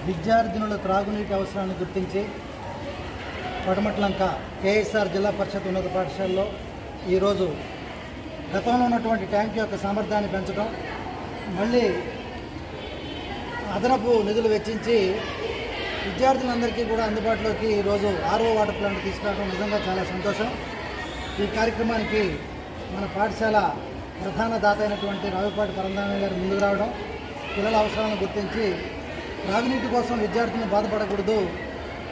విద్యార్థినుల త్రాగునీటి అవసరాన్ని గుర్తించి పడమట్లంక కేఎస్ఆర్ జిల్లా పరిషత్ ఉన్నత పాఠశాలలో ఈరోజు గతంలో ఉన్నటువంటి ట్యాంక్ యొక్క సామర్థ్యాన్ని పెంచడం, మళ్ళీ అదనపు నిధులు వెచ్చించి విద్యార్థులందరికీ కూడా అందుబాటులోకి ఈరోజు ఆర్ఓ వాటర్ ప్లాంట్ తీసుకురావడం నిజంగా చాలా సంతోషం. ఈ కార్యక్రమానికి మన పాఠశాల ప్రధాన దాత అయినటువంటి రావిపాటి పరంధామయ్య గారు ముందుకు రావడం, పిల్లల అవసరాలను గుర్తించి త్రాగునీటి కోసం విద్యార్థులను బాధపడకూడదు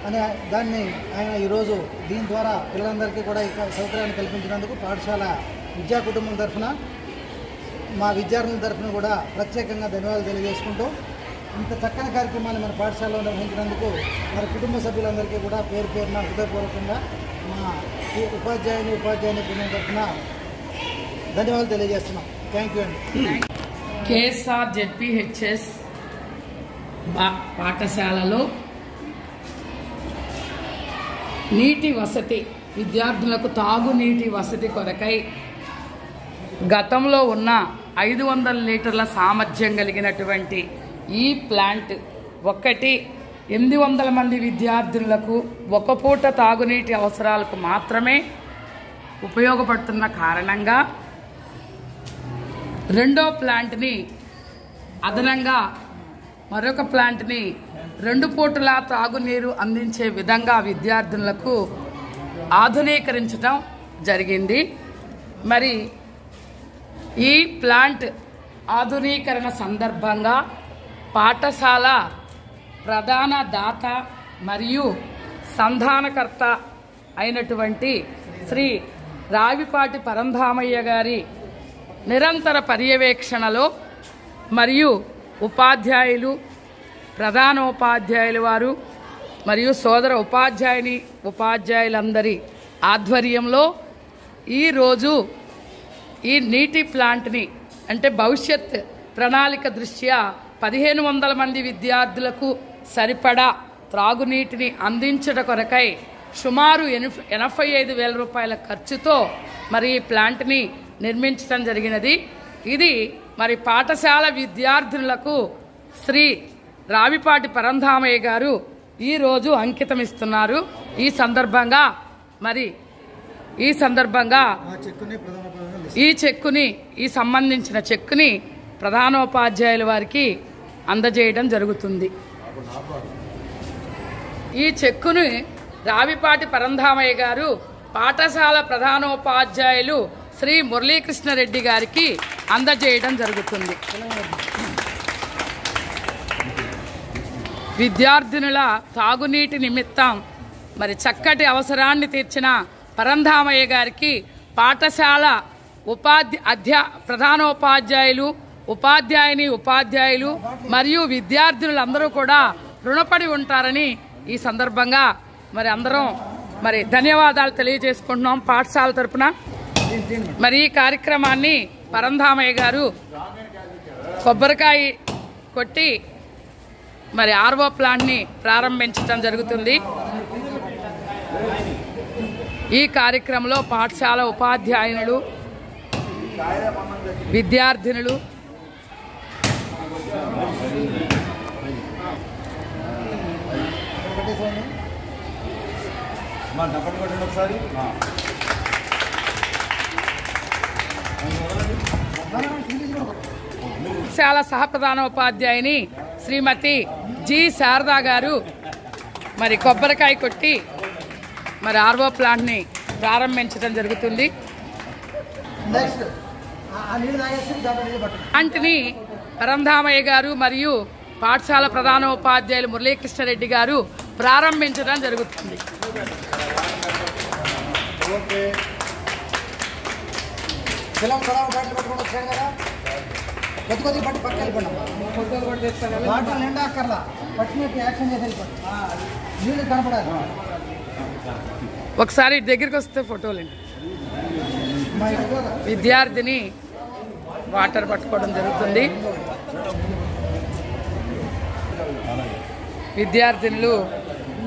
అనే దాన్ని ఆయన ఈరోజు దీని ద్వారా పిల్లలందరికీ కూడా ఈ సౌకర్యాన్ని కల్పించినందుకు పాఠశాల విద్యా కుటుంబం తరఫున, మా విద్యార్థుల తరఫున కూడా ప్రత్యేకంగా ధన్యవాదాలు తెలియజేసుకుంటూ, ఇంత చక్కని కార్యక్రమాన్ని మన పాఠశాలలో నిర్వహించినందుకు మరి కుటుంబ సభ్యులందరికీ కూడా పేరు పేరున హృదయపూర్వకంగా మా ఉపాధ్యాయుని బృందం తరఫున ధన్యవాదాలు తెలియజేస్తున్నాం. థ్యాంక్ యూ అండి. కేఎస్ఆర్ జెడ్పీహెచ్ఎస్ పాఠశాలలో నీటి వసతి, విద్యార్థులకు తాగునీటి వసతి కొరకై గతంలో ఉన్న 500 లీటర్ల సామర్థ్యం కలిగినటువంటి ఈ ప్లాంట్ 800 మంది విద్యార్థులకు ఒక పూట తాగునీటి అవసరాలకు మాత్రమే ఉపయోగపడుతున్న కారణంగా రెండో ప్లాంట్ని అదనంగా మరొక ప్లాంట్ని 2 పూటల తాగునీరు అందించే విధంగా విద్యార్థులకు ఆధునీకరించడం జరిగింది. మరి ఈ ప్లాంట్ ఆధునీకరణ సందర్భంగా పాఠశాల ప్రధాన దాత మరియు సంధానకర్త అయినటువంటి శ్రీ రావిపాటి పరంధామయ్య గారి నిరంతర పర్యవేక్షణలో మరియు ఉపాధ్యాయులు, ప్రధానోపాధ్యాయులు వారు మరియు సోదర ఉపాధ్యాయులందరి ఆధ్వర్యంలో ఈరోజు ఈ నీటి ప్లాంట్ని, అంటే భవిష్యత్ ప్రణాళిక దృష్ట్యా 1500 మంది విద్యార్థులకు సరిపడా త్రాగునీటిని అందించడం కొరకై సుమారు 85,000 రూపాయల ఖర్చుతో మరి ఈ ప్లాంట్ని నిర్మించడం జరిగినది. ఇది మరి పాఠశాల విద్యార్థులకు శ్రీ రావిపాటి పరంధామయ్య గారు ఈరోజు అంకితమిస్తున్నారు. ఈ సందర్భంగా ఈ సంబంధించిన చెక్కుని ప్రధానోపాధ్యాయుల వారికి అందజేయడం జరుగుతుంది. ఈ చెక్కుని రావిపాటి పరంధామయ్య గారు పాఠశాల ప్రధానోపాధ్యాయులు శ్రీ మురళీకృష్ణారెడ్డి గారికి అందజేయడం జరుగుతుంది. విద్యార్థినుల తాగునీటి నిమిత్తం మరి చక్కటి అవసరాన్ని తీర్చిన పరంధామయ్య గారికి పాఠశాల ప్రధానోపాధ్యాయులు, ఉపాధ్యాయులు మరియు విద్యార్థులందరూ కూడా రుణపడి ఉంటారని ఈ సందర్భంగా మరి అందరం మరి ధన్యవాదాలు తెలియజేసుకుంటున్నాం పాఠశాల తరపున. మరి ఈ కార్యక్రమాన్ని పరంధామయ్య గారు కొబ్బరికాయ కొట్టి మరి ఆర్ఓ ప్లాంట్ని ప్రారంభించడం జరుగుతుంది. ఈ కార్యక్రమంలో పాఠశాల ఉపాధ్యాయులు, విద్యార్థినులు, పాఠశాల సహప్రధానోపాధ్యాయుని శ్రీమతి జి శారదా గారు మరి కొబ్బరికాయ కొట్టి మరి ఆర్ఓ ప్లాంట్ని ప్రారంభించడం జరుగుతుంది. ప్లాంట్ని పరంధామయ్య గారు మరియు పాఠశాల ప్రధానోపాధ్యాయులు మురళీకృష్ణారెడ్డి గారు ప్రారంభించడం జరుగుతుంది. ఒకసారి దగ్గరికి వస్తే ఫోటోలు. విద్యార్థిని వాటర్ పట్టుకోవడం జరుగుతుంది. విద్యార్థినులు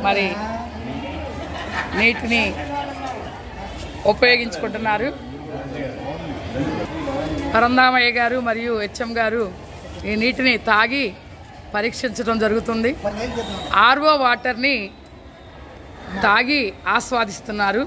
మరి నీటిని ఉపయోగించుకుంటున్నారు. పరంధామయ్య గారు మరియు హెచ్ఎం గారు ఈ నీటిని తాగి పరీక్షించడం జరుగుతుంది. మరి ఏం చేద్దాం? ఆర్ఓ వాటర్ని తాగి ఆస్వాదిస్తున్నారు.